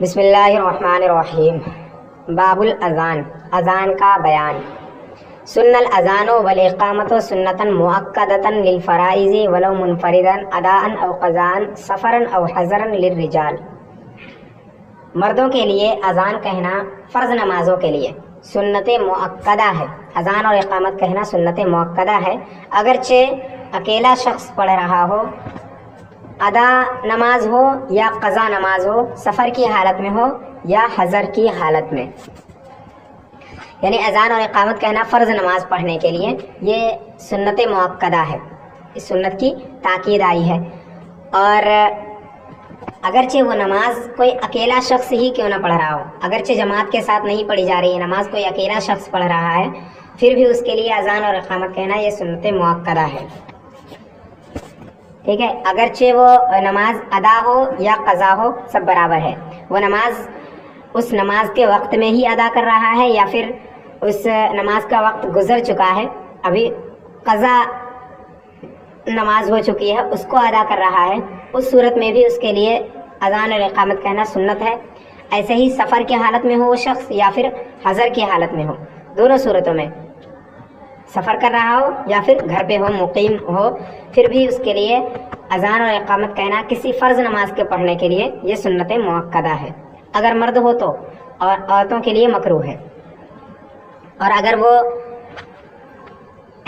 بسم اللہ الرحمن الرحیم۔ باب الاذان، اذان کا بیان۔ سن الاذان والاقامۃ سنۃ مؤکدۃ للفرائض ولو منفردا اداء او قضاء سفرا او حضرا للرجال۔ مردوں کے لیے اذان کہنا فرض نمازوں کے لیے سنت مؤکدہ ہے۔ اذان اور اقامت کہنا سنت مؤکدہ ہے، اگرچہ اکیلا شخص پڑھ رہا ہو، ادا نماز ہو یا قضا نماز ہو، سفر کی حالت میں ہو یا حضر کی حالت میں، یعنی اذان اور اقامت کہنا فرض نماز پڑھنے کے لیے یہ سنت مؤکدہ ہے، اس سنت کی تاکید آئی ہے۔ اور اگرچہ وہ نماز کوئی اکیلا شخص ہی کیوں نہ پڑھ رہا ہو، اگرچہ جماعت کے ساتھ نہیں پڑھی جا رہی ہے نماز، کوئی اکیلا شخص پڑھ رہا ہے، پھر بھی اس کے لیے اذان اور اقامت کہنا یہ سنت مؤکدہ ہے، ٹھیک ہے۔ اگرچہ وہ نماز ادا ہو یا قضا ہو، سب برابر ہے۔ وہ نماز اس نماز کے وقت میں ہی ادا کر رہا ہے یا پھر اس نماز کا وقت گزر چکا ہے، ابھی قضا نماز ہو چکی ہے، اس کو ادا کر رہا ہے، اس صورت میں بھی اس کے لیے اذان اور اقامت کہنا سنت ہے۔ ایسے ہی سفر کی حالت میں ہو وہ شخص یا پھر حضر کی حالت میں ہو، دونوں صورتوں میں سفر کر رہا ہو یا پھر گھر پہ ہو، مقیم ہو، پھر بھی اس کے لیے اذان اور اقامت کہنا کسی فرض نماز کے پڑھنے کے لیے یہ سنت مؤکدہ ہے۔ اگر مرد ہو تو، اور عورتوں کے لیے مکروہ ہے۔ اور اگر وہ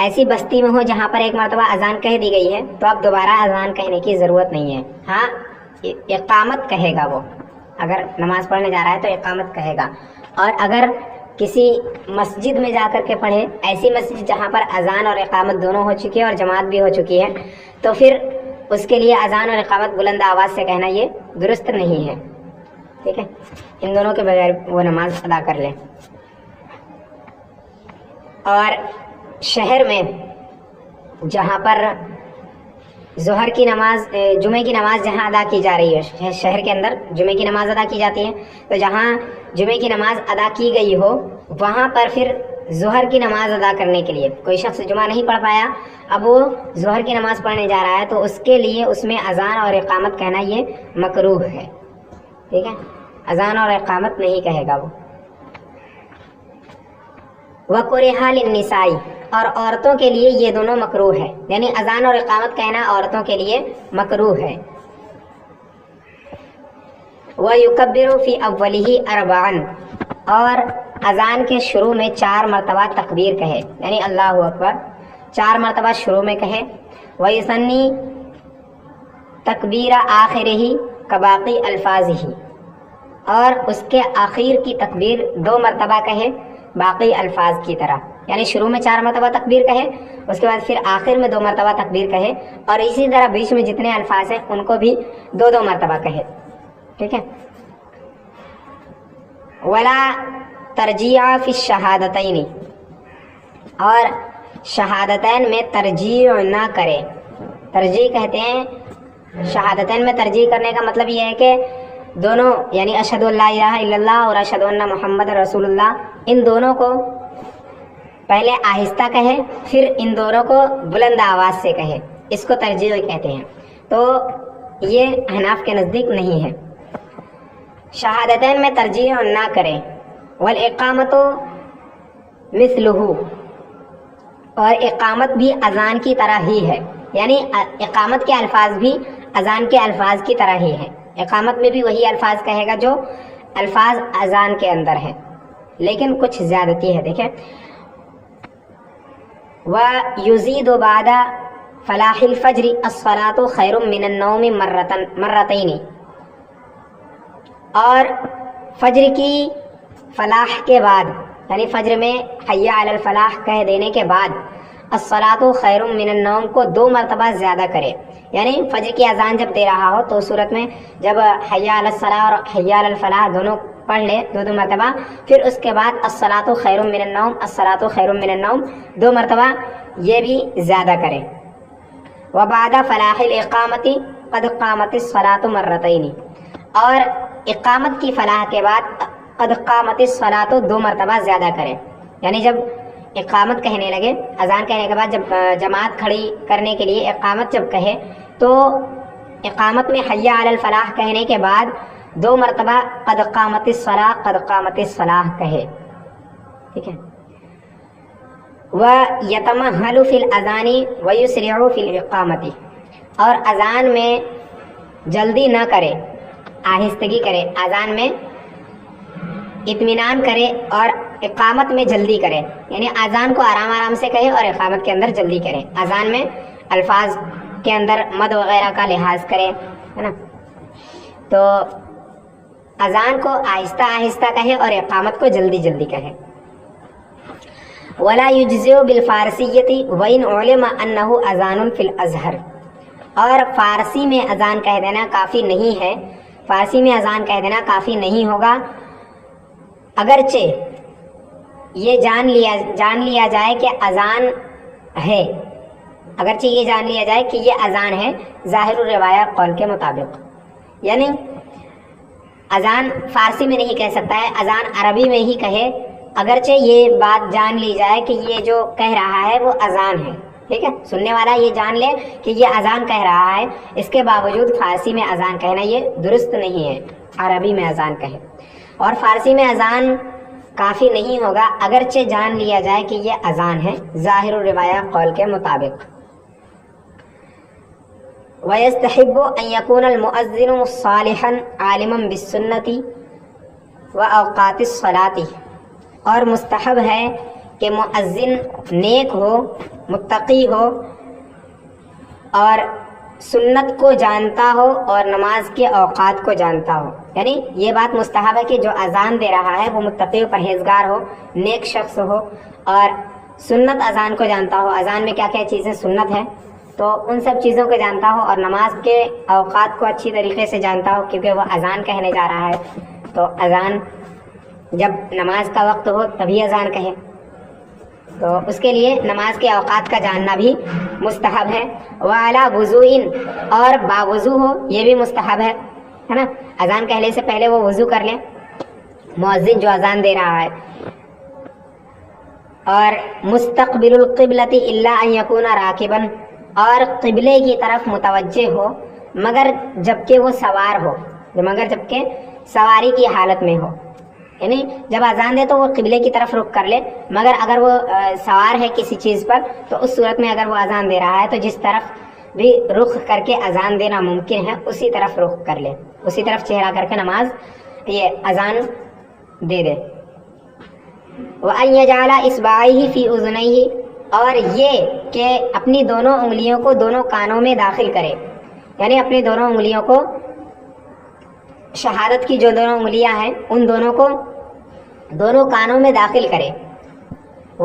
ایسی بستی میں ہو جہاں پر ایک مرتبہ اذان کہہ دی گئی ہے تو اب دوبارہ اذان کہنے کی ضرورت نہیں ہے، ہاں اقامت کہے گا وہ، اگر نماز پڑھنے جا رہا ہے تو اقامت کہے گا۔ اور اگر کسی مسجد میں جا کر کے پڑھے، ایسی مسجد جہاں پر اذان اور اقامت دونوں ہو چکی ہے اور جماعت بھی ہو چکی ہے، تو پھر اس کے لیے اذان اور اقامت بلند آواز سے کہنا یہ درست نہیں ہے، ٹھیک ہے۔ ان دونوں کے بغیر وہ نماز ادا کر لے۔ اور شہر میں جہاں پر ظہر کی نماز، جمعے کی نماز جہاں ادا کی جا رہی ہے، شہر کے اندر جمعے کی نماز ادا کی جاتی ہے، تو جہاں جمعے کی نماز ادا کی گئی ہو وہاں پر پھر ظہر کی نماز ادا کرنے کے لیے کوئی شخص جمعہ نہیں پڑھ پایا، اب وہ ظہر کی نماز پڑھنے جا رہا ہے تو اس کے لیے اس میں اذان اور اقامت کہنا یہ مکروہ ہے، ٹھیک ہے۔ اذان اور اقامت نہیں کہے گا وہ۔ وَكُرِهَ لِلنِّسَاءِ، اور عورتوں کے لیے یہ دونوں مکروہ ہے، یعنی اذان اور اقامت کہنا عورتوں کے لیے مکروہ ہے۔ وَيُكَبِّرُ فِي أَوَّلِهِ أَرْبَعًا، اور اذان کے شروع میں 4 مرتبہ تکبیر کہے، یعنی اللہ اکبر 4 مرتبہ شروع میں کہے۔ وَيُسَنِّي تَكْبِيرَ آخِرِهِ كَبَاقِي أَلْفَاظِهِ، اور اس کے آخر کی تکبیر 2 مرتبہ کہے باقی الفاظ کی طرح، یعنی شروع میں 4 مرتبہ تکبیر کہے، اس کے بعد پھر آخر میں 2 مرتبہ تکبیر کہے، اور اسی طرح بیچ میں جتنے الفاظ ہیں ان کو بھی 2 مرتبہ کہے، ٹھیک ہے۔ ولا ترجیع فی الشہادتین، اور شہادتین میں ترجیع نہ کرے۔ ترجیح کہتے ہیں، شہادتین میں ترجیح کرنے کا مطلب یہ ہے کہ دونوں، یعنی اشہد ان لا الہ الا اللہ اور اشہد ان محمد رسول اللہ، ان دونوں کو پہلے آہستہ کہے پھر ان دونوں کو بلند آواز سے کہے، اس کو ترجیح کہتے ہیں۔ تو یہ احناف کے نزدیک نہیں ہے، شہادتین میں ترجیح نہ کرے۔ والاقامت مثلہ، اور اقامت بھی اذان کی طرح ہی ہے، یعنی اقامت کے الفاظ بھی اذان کے الفاظ کی طرح ہی ہے، اقامت میں بھی وہی الفاظ کہے گا جو الفاظ اذان کے اندر ہیں، لیکن کچھ زیادتی ہے، دیکھیں۔ وَيُزِيدُ بَعْدَ فَلَاحِ الْفَجْرِ الصَّلَاةُ خَيْرٌ مِّنَ النَّوْمِ مرتين، اور فجر کی فلاح کے بعد، یعنی فجر میں حی علی الفلاح کہہ دینے کے بعد الصلاۃ خیر من النوم کو 2 مرتبہ زیادہ کرے، یعنی فجر کی اذان جب دے رہا ہو تو اس صورت میں جب حی علی الصلاۃ اور حی علی الفلاح دونوں پڑھ لے 2 مرتبہ، پھر اس کے بعد الصلاۃ خیر من النوم، الصلاۃ خیر من النوم 2 مرتبہ یہ بھی زیادہ کرے۔ وبعد فلاح الاقامت قد قامت الصلاۃ مرتين، اور اقامت کی فلاح کے بعد قد قامت الصلاۃ 2 مرتبہ زیادہ کرے، یعنی جب اقامت کہنے لگے، اذان کہنے کے بعد جب جماعت کھڑی کرنے کے لیے اقامت جب کہے تو اقامت میں حی علی الفلاح کہنے کے بعد 2 مرتبہ قد قامت الصلاح قد قامت الصلاح کہے، ٹھیک ہے. وَيَتَمَهَّلُ فِي الْأَذَانِ وَيُسْرِعُ فِي الْإِقَامَةِ، اور اذان میں جلدی نہ کرے، آہستگی کرے، اذان میں اطمینان کرے اور اقامت میں جلدی کرے، یعنی اذان کو آرام آرام سے کہے اور اقامت کے اندر جلدی کرے. اذان میں الفاظ کے اندر مد وغیرہ کا لحاظ کرے، ہے نا. تو اذان کو آہستہ آہستہ کہے اور اقامت کو جلدی جلدی کہے. وَلَا يُجْزِئُ بِالْفَارْسِيَّةِ وَإِنْ عُلِمَ أَنَّهُ أَذَانٌ فِي الْأَزْهَرِ، اور فارسی میں اذان کہہ دینا کافی نہیں ہے، فارسی میں اذان کہہ دینا کافی نہیں ہوگا اگرچہ یہ جان لیا جائے کہ اذان ہے، اگرچہ یہ جان لیا جائے کہ یہ اذان ہے ظاہر الروایہ قول کے مطابق. یعنی اذان فارسی میں نہیں کہہ سکتا ہے، اذان عربی میں ہی کہے، اگرچہ یہ بات جان لی جائے کہ یہ جو کہہ رہا ہے وہ اذان ہے، ٹھیک ہے. سننے والا یہ جان لے کہ یہ اذان کہہ رہا ہے، اس کے باوجود فارسی میں اذان کہنا یہ درست نہیں ہے، عربی میں اذان کہے. اور فارسی میں اذان کافی نہیں ہوگا اگرچہ جان لیا جائے کہ یہ اذان ہے ظاہر الروایہ قول کے مطابق. وَيَسْتَحِبُّ أَن يَكُونَ الْمُؤَذِّنُ صَالِحًا عَالِمًا بِالسُّنَّةِ وَأَوْقَاتِ الصَّلَاةِ، اور مستحب ہے کہ مؤذن نیک ہو، متقی ہو اور سنت کو جانتا ہو اور نماز کے اوقات کو جانتا ہو. یعنی یہ بات مستحب ہے کہ جو اذان دے رہا ہے وہ متقی و پرہیزگار ہو، نیک شخص ہو اور سنت اذان کو جانتا ہو، اذان میں کیا کیا چیزیں سنت ہے تو ان سب چیزوں کو جانتا ہو، اور نماز کے اوقات کو اچھی طریقے سے جانتا ہو، کیونکہ وہ اذان کہنے جا رہا ہے تو اذان جب نماز کا وقت ہو تبھی اذان کہے، تو اس کے لیے نماز کے اوقات کا جاننا بھی مستحب ہے. وَعَلَى وُضُوءٍ، اور باوضو ہو یہ بھی مستحب ہے نا. اذان کہنے سے پہلے وہ وضو کر لیں مؤذن جو اذان دے رہا ہے. اور مستقبل القبلۃ الا ان یکون راکبا، اور قبلے کی طرف متوجہ ہو مگر جبکہ وہ سوار ہو، مگر جبکہ سواری کی حالت میں ہو. یعنی جب اذان دے تو وہ قبلے کی طرف رخ کر لے، مگر اگر وہ سوار ہے کسی چیز پر تو اس صورت میں اگر وہ اذان دے رہا ہے تو جس طرف بھی رخ کر کے اذان دینا ممکن ہے اسی طرف رخ کر لے، اسی طرف چہرہ کر کے نماز یہ اذان دے دے. وَأَن يَجْعَلَ إِصْبَعَيْهِ فِي أُذُنَيْهِ، اور یہ کہ اپنی دونوں انگلیوں کو دونوں کانوں میں داخل کرے، یعنی اپنی دونوں انگلیوں کو، شہادت کی جو دونوں انگلیاں ہیں ان دونوں کو دونوں کانوں میں داخل کرے.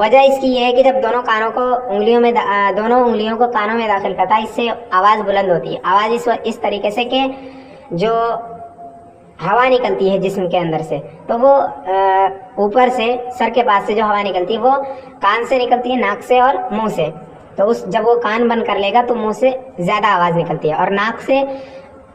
وجہ اس کی یہ ہے کہ جب دونوں انگلیوں کو کانوں میں داخل کرتا ہے اس سے آواز بلند ہوتی ہے. آواز اس طریقے سے کہ جو ہوا نکلتی ہے جسم کے اندر سے تو وہ اوپر سے سر کے پاس سے جو ہوا نکلتی ہے وہ کان سے نکلتی ہے، ناک سے اور منہ سے. تو جب وہ کان بند کر لے گا تو منہ سے زیادہ آواز نکلتی ہے، اور ناک سے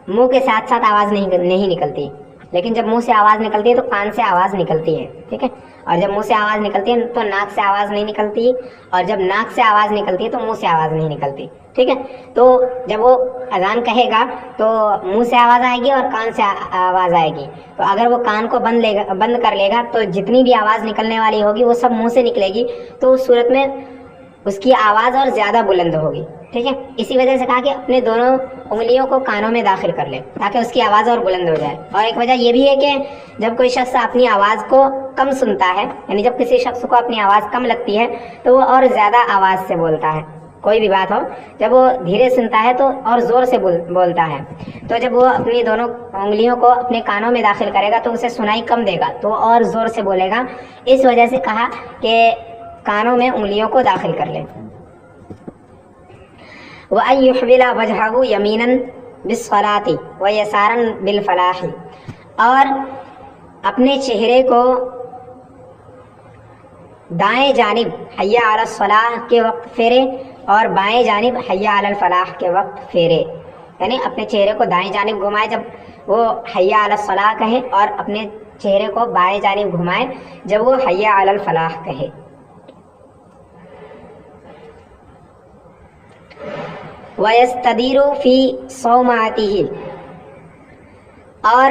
منہ کے ساتھ ساتھ آواز نہیں نکلتی. لیکن جب منہ سے آواز نکلتی ہے تو کان سے آواز نکلتی ہے، ٹھیک ہے. اور جب منہ سے آواز نکلتی ہے تو ناک سے آواز نہیں نکلتی، اور جب ناک سے آواز نکلتی ہے تو منہ سے آواز نہیں نکلتی، ٹھیک ہے. تو جب وہ اذان کہے گا تو منہ سے آواز آئے گی اور کان سے آواز آئے گی. تو اگر وہ کان کو بند کر لے گا تو جتنی بھی آواز نکلنے والی ہوگی وہ سب منہ سے نکلے گی، تو اس صورت میں اس کی آواز اور زیادہ بلند ہوگی، ٹھیک ہے. اسی وجہ سے کہا کہ اپنے دونوں انگلیوں کو کانوں میں داخل کر لے تاکہ اس کی آواز اور بلند ہو جائے. اور ایک وجہ یہ بھی ہے کہ جب کوئی شخص اپنی آواز کو کم سنتا ہے، یعنی جب کسی شخص کو اپنی آواز کم لگتی ہے تو وہ اور زیادہ آواز سے بولتا ہے، کوئی بھی بات ہو. جب وہ دھیرے سنتا ہے تو اور زور سے بولتا ہے. تو جب وہ اپنی دونوں انگلیوں کو اپنے کانوں میں داخل کرے گا تو اسے سنائی کم دے گا، تو اور زور سے بولے گا. اس وجہ سے کہا کہ کانوں میں انگلیوں کو داخل کر لے. وَأَن يُحْوِلَ وَجْهَهُ يَمِينًا بِالصَّلَاةِ وَيَسَارًا بِالْفَلَاحِ، اور اپنے چہرے کو دائیں جانب حی علی الصلاح کے وقت پھیرے اور بائیں جانب حی علی الفلاح کے وقت پھیرے. یعنی اپنے چہرے کو دائیں جانب گھمائے جب وہ حی علی الصلاح کہے، اور اپنے چہرے کو بائیں جانب گھمائے جب وہ حی علی الفلاح کہے. وَيَسْتَدِيرُ فِي صَوْمَعَتِهِ، اور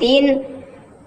3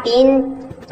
3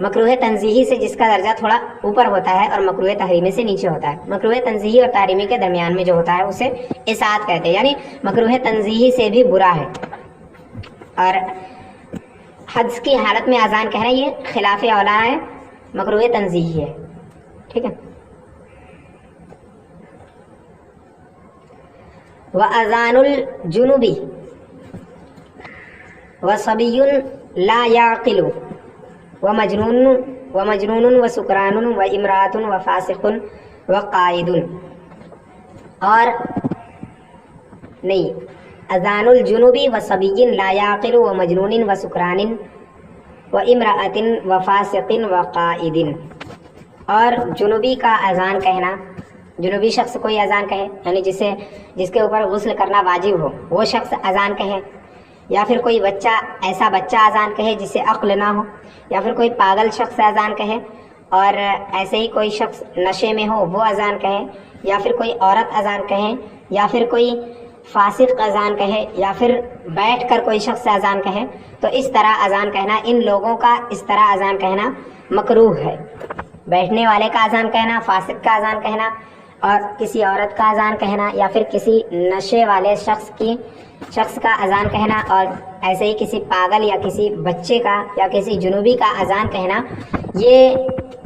مکروہ تنزیہی سے جس کا درجہ تھوڑا اوپر ہوتا ہے اور مکروہ تحریمی سے نیچے ہوتا ہے. مکروہ تنزیہی اور تحریمی کے درمیان میں جو ہوتا ہے اسے اصاعت کہتے ہیں، یعنی مکروہ تنزیہی سے بھی برا ہے. اور حدث کی حالت میں اذان کہنا یہ خلاف اولا ہے، مکروہ تنزیہی ہے. ٹھیک ہے. وَأَذَانُ الْجُنُبِ وَصَبِيٌّ لَا يَعْقِلُ وَمَجْنُونٌ وَسُكْرَانٌ وَإِمْرَأَةٌ وَفَاسِقٌ وَقَائِدٌ. اور نہیں، اذان الجنوبی وصبی لا یعقل ومجنون وسکران وامرأۃ وفاسق وقائد. اور جنوبی کا اذان کہنا، جنوبی شخص کوئی اذان کہے، یعنی جس کے اوپر غسل کرنا واجب ہو وہ شخص اذان کہے، یا پھر کوئی بچہ، ایسا بچہ اذان کہے جسے عقل نہ ہو، یا پھر کوئی پاگل شخص اذان کہے، اور ایسے ہی کوئی شخص نشے میں ہو وہ اذان کہے، یا پھر کوئی عورت اذان کہے، یا پھر کوئی فاسق اذان کہے، یا پھر بیٹھ کر کوئی شخص اذان کہے. تو اس طرح اذان کہنا، ان لوگوں کا اس طرح اذان کہنا مکروہ ہے. بیٹھنے والے کا اذان کہنا، فاسق کا اذان کہنا، اور کسی عورت کا اذان کہنا، یا پھر کسی نشے والے شخص کا اذان کہنا، اور ایسے ہی کسی پاگل یا کسی بچے کا یا کسی جنوبی کا اذان کہنا یہ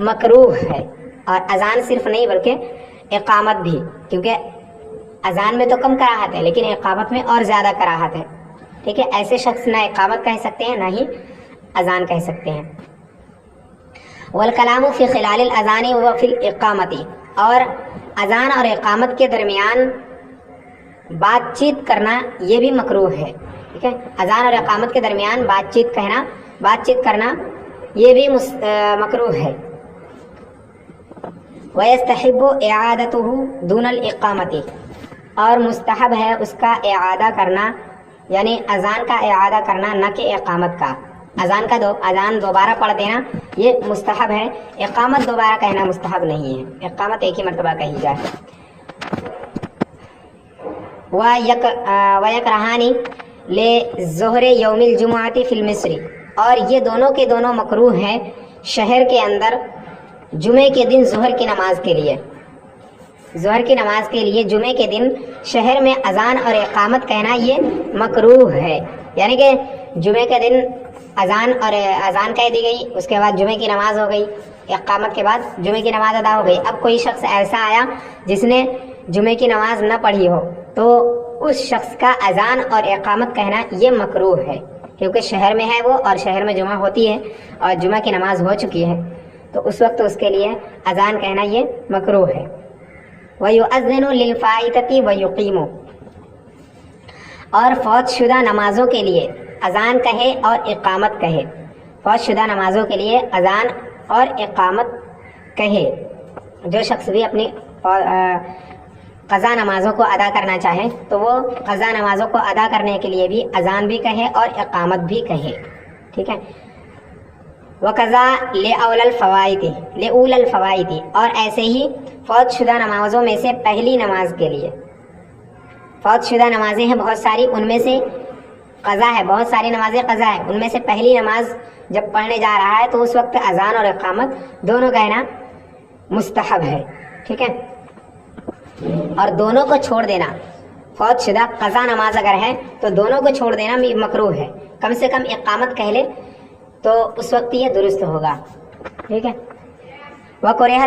مکروہ ہے. اور اذان صرف نہیں بلکہ اقامت بھی، کیونکہ اذان میں تو کم کراہت ہے لیکن اقامت میں اور زیادہ کراہت ہے. ٹھیک ہے. ایسے شخص نہ اقامت کہہ سکتے ہیں نہ ہی اذان کہہ سکتے ہیں. والکلام فی خلال الاذان و فی الاقامت. اور اذان اور اقامت کے درمیان بات چیت کرنا یہ بھی مکروہ ہے. ٹھیک ہے. اذان اور اقامت کے درمیان بات چیت کرنا یہ بھی مکروہ ہے. وَيَسْتَحِبُّ إِعَادَتُهُ دُونَ الْإِقَامَةِ. اور مستحب ہے اس کا اعادہ کرنا، یعنی اذان کا اعادہ کرنا نہ کہ اقامت کا. اذان دوبارہ پڑھ دینا یہ مستحب ہے، اقامت دوبارہ کہنا مستحب نہیں ہے. اقامت ایک ہی مرتبہ کہی جائے. وَيَكْرَهَانِ لِظُهْرِ يَوْمِ الْجُمُعَةِ فِي الْمِصْرِ. اور یہ دونوں کے دونوں مکروہ ہیں شہر کے اندر جمعے کے دن ظہر کی نماز کے لیے. ظہر کی نماز کے لیے جمعے کے دن شہر میں اذان اور اقامت کہنا یہ مکروہ ہے. یعنی کہ جمعے کے دن اذان کہہ دی گئی، اس کے بعد جمعے کی نماز ہو گئی، اقامت کے بعد جمعے کی نماز ادا ہو گئی. اب کوئی شخص ایسا آیا جس نے جمعے کی نماز نہ پڑھی ہو تو اس شخص کا اذان اور اقامت کہنا یہ مکروہ ہے، کیونکہ شہر میں ہے وہ اور شہر میں جمعہ ہوتی ہے اور جمعہ کی نماز ہو چکی ہے، تو اس وقت اس کے لیے اذان کہنا یہ مکروہ ہے. وَيُؤَذِّنُ لِلْفَائِتَةِ وَيُقِيمُ. اور فوت شدہ نمازوں کے لیے اذان کہے اور اقامت کہے. فوت شدہ نمازوں کے لیے اذان اور اقامت کہے. جو شخص بھی اپنی قضا نمازوں کو ادا کرنا چاہے تو وہ قضا نمازوں کو ادا کرنے کے لیے بھی اذان بھی کہے اور اقامت بھی کہے. ٹھیک ہے. وَقَضَى لِأُولَى الْفَوَائِدِ. اور ایسے ہی فوت شدہ نمازوں میں سے پہلی نماز کے لیے، فوت شدہ نمازیں ہیں بہت ساری، ان میں سے قضا ہے، بہت ساری نمازیں قضا ہے، ان میں سے پہلی نماز جب پڑھنے جا رہا ہے تو اس وقت اذان اور اقامت دونوں کہنا مستحب ہے. ٹھیک ہے. اور دونوں کو چھوڑ دینا، فوت شدہ قضا نماز اگر ہے تو دونوں کو چھوڑ دینا مکروہ ہے. کم سے کم اقامت کہہ لے تو اس وقت یہ درست ہوگا. ٹھیک ہے. وَكُرِهَ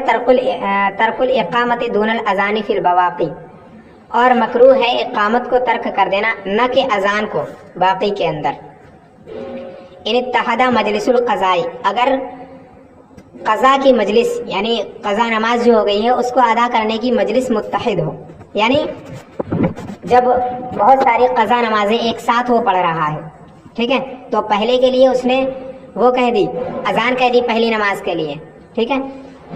تَرْكُ الْإِقَامَةِ دُونَ الْأَذَانِ فِي الْبَوَاقِي. اور مکروہ ہے اقامت کو ترک کر دینا نہ کہ اذان کو باقی کے اندر. ان اتحد مجلس القضاء. اگر قضا کی مجلس یعنی قضا نماز جو ہو گئی ہے اس کو ادا کرنے کی مجلس متحد ہو، یعنی جب بہت ساری قضا نمازیں ایک ساتھ وہ پڑھ رہا ہے، ٹھیک ہے، تو پہلے کے لیے اس نے وہ کہہ دی، اذان کہہ دی پہلی نماز کے لیے. ٹھیک ہے.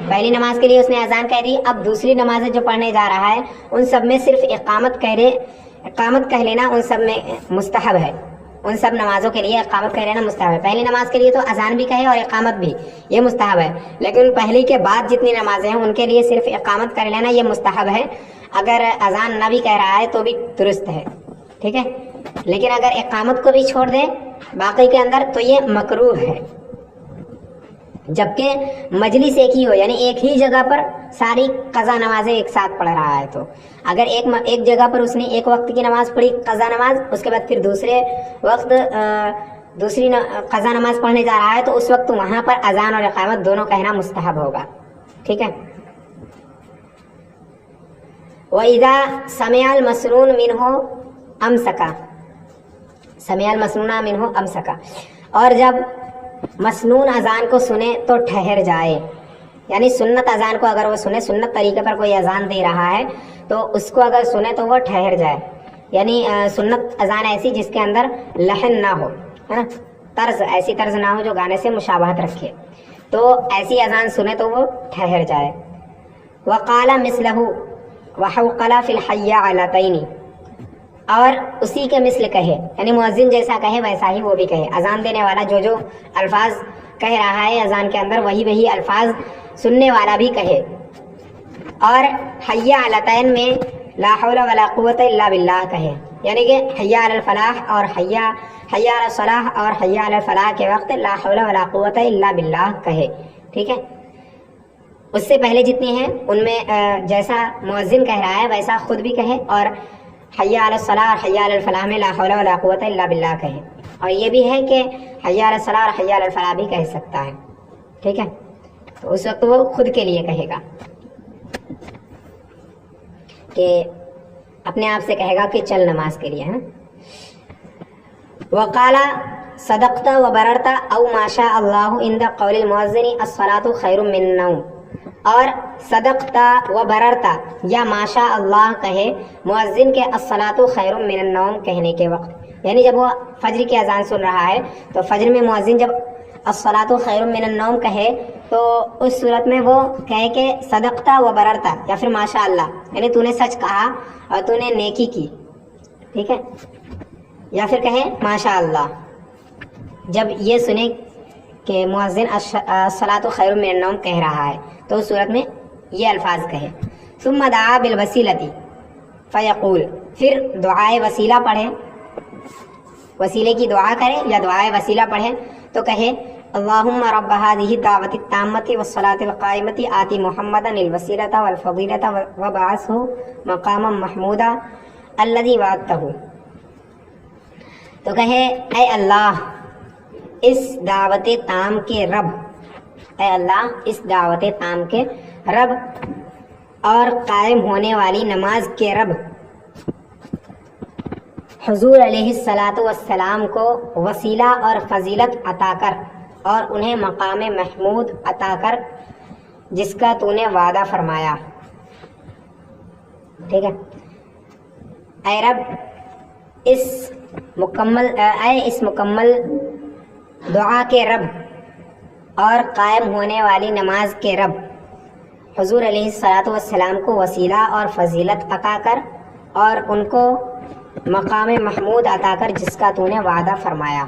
پہلی نماز کے لیے اس نے اذان کہہ دی. اب دوسری نمازیں جو پڑھنے جا رہا ہے ان سب میں صرف اقامت کہہ لینا ان سب میں مستحب ہے. ان سب نمازوں کے لیے اقامت کہہ لینا مستحب ہے. پہلی نماز کے لیے تو اذان بھی کہے اور اقامت بھی، یہ مستحب ہے. لیکن پہلی کے بعد جتنی نمازیں ہیں ان کے لیے صرف اقامت کر لینا یہ مستحب ہے. اگر اذان نہ بھی کہہ رہا ہے تو بھی درست ہے. ٹھیک ہے. لیکن اگر اقامت کو بھی چھوڑ دے باقی کے اندر تو یہ مکروہ ہے. جبکہ مجلس ایک ہی ہو، یعنی ایک ہی جگہ پر ساری قضا نمازیں ایک ساتھ پڑھ رہا ہے، تو اگر ایک جگہ پر اس نے ایک وقت کی نماز پڑھی قضا نماز، اس کے بعد پھر دوسرے وقت دوسری قضا نماز پڑھنے جا رہا ہے، تو اس وقت وہاں پر اذان اور اقامت دونوں کہنا مستحب ہوگا، ٹھیک ہے۔ وَإِذَا سَمِعَ الْمَسْنُونَ مِنْهُ أَمْسَكَ، سَمِعَ الْمَسْنُونَ مِنْهُ أَمْسَكَ، اور جب مسنون اذان کو سنے تو ٹھہر جائے، یعنی سنت اذان کو اگر وہ سنے، سنت طریقے پر کوئی اذان دے رہا ہے تو اس کو اگر سنے تو وہ ٹھہر جائے، یعنی سنت اذان ایسی جس کے اندر لحن نہ ہو، ہے نا، طرز ایسی طرز نہ ہو جو گانے سے مشابہت رکھے، تو ایسی اذان سنے تو وہ ٹھہر جائے۔ وقال مثلہ وحوقل فی الحی علتین، اور اسی کے مثل کہے، یعنی مؤذن جیسا کہے ویسا ہی وہ بھی کہے، اذان دینے والا جو الفاظ کہہ رہا ہے اذان کے اندر وہی الفاظ سننے والا بھی کہے، اور حی علتین میں لا حول ولا قوت الا باللہ کہے، یعنی کہ حی علی الفلاح اور حی علی الصلاح اور حی علی الفلاح کے وقت لا حول ولا قوت الا باللہ کہے، ٹھیک ہے۔ اس سے پہلے جتنی ہیں ان میں جیسا مؤذن کہہ رہا ہے ویسا خود بھی کہے، اور حی علی الصلاح اور حی علی الفلاح میں لا حول ولا قوت الا باللہ کہے، اور یہ بھی ہے کہ حی علی الصلاح اور حی علی الفلاح بھی کہہ سکتا ہے، ٹھیک ہے، تو اس وقت وہ خود کے لیے کہے گا، کہ اپنے آپ سے کہے گا کہ چل نماز کے لیے، ہے۔ وقال صدقت وبررت او ما شاء اللہ عند قول المؤذن الصلاۃ خیر من النوم، اور صدقت و بررتا یا ماشاء اللہ کہے مؤذن کے الصلاۃ خیر من النوم کہنے کے وقت، یعنی جب وہ فجر کی اذان سن رہا ہے تو فجر میں مؤذن جب الصلاۃ خیر من النوم کہے تو اس صورت میں وہ کہے کہ صدقت و بررتا، یا پھر ماشاء اللہ، یعنی تو نے سچ کہا اور تو نے نیکی کی، ٹھیک ہے، یا پھر کہے ماشاء اللہ جب یہ سنے کہ مؤذن الصلاۃ خیر من النوم کہہ رہا ہے تو اس صورت میں یہ الفاظ کہے۔ ثم دعا بالوسیلۃ فیقول، پھر دعائے وسیلہ پڑھے، وسیلے کی دعا کرے یا دعائے وسیلہ پڑھے تو کہے اللہم رب هذه الدعوۃ التامۃ والصلاۃ القائمۃ آت محمدا الوسیلۃ والفضیلۃ وابعثہ مقاما محمودا الذی وعدتہ، تو کہے اے اللہ اس دعوت تام کے رب، اے اللہ اس دعوت تام کے رب اور قائم ہونے والی نماز کے رب، حضور علیہ الصلاۃ والسلام کو وسیلہ اور فضیلت عطا کر اور انہیں مقام محمود عطا کر جس کا تو نے وعدہ فرمایا، ٹھیک ہے۔ اے رب اس مکمل دعا کے رب اور قائم ہونے والی نماز کے رب، حضور علیہ الصلاۃ والسلام کو وسیلہ اور فضیلت عطا کر اور ان کو مقام محمود عطا کر جس کا تو نے وعدہ فرمایا۔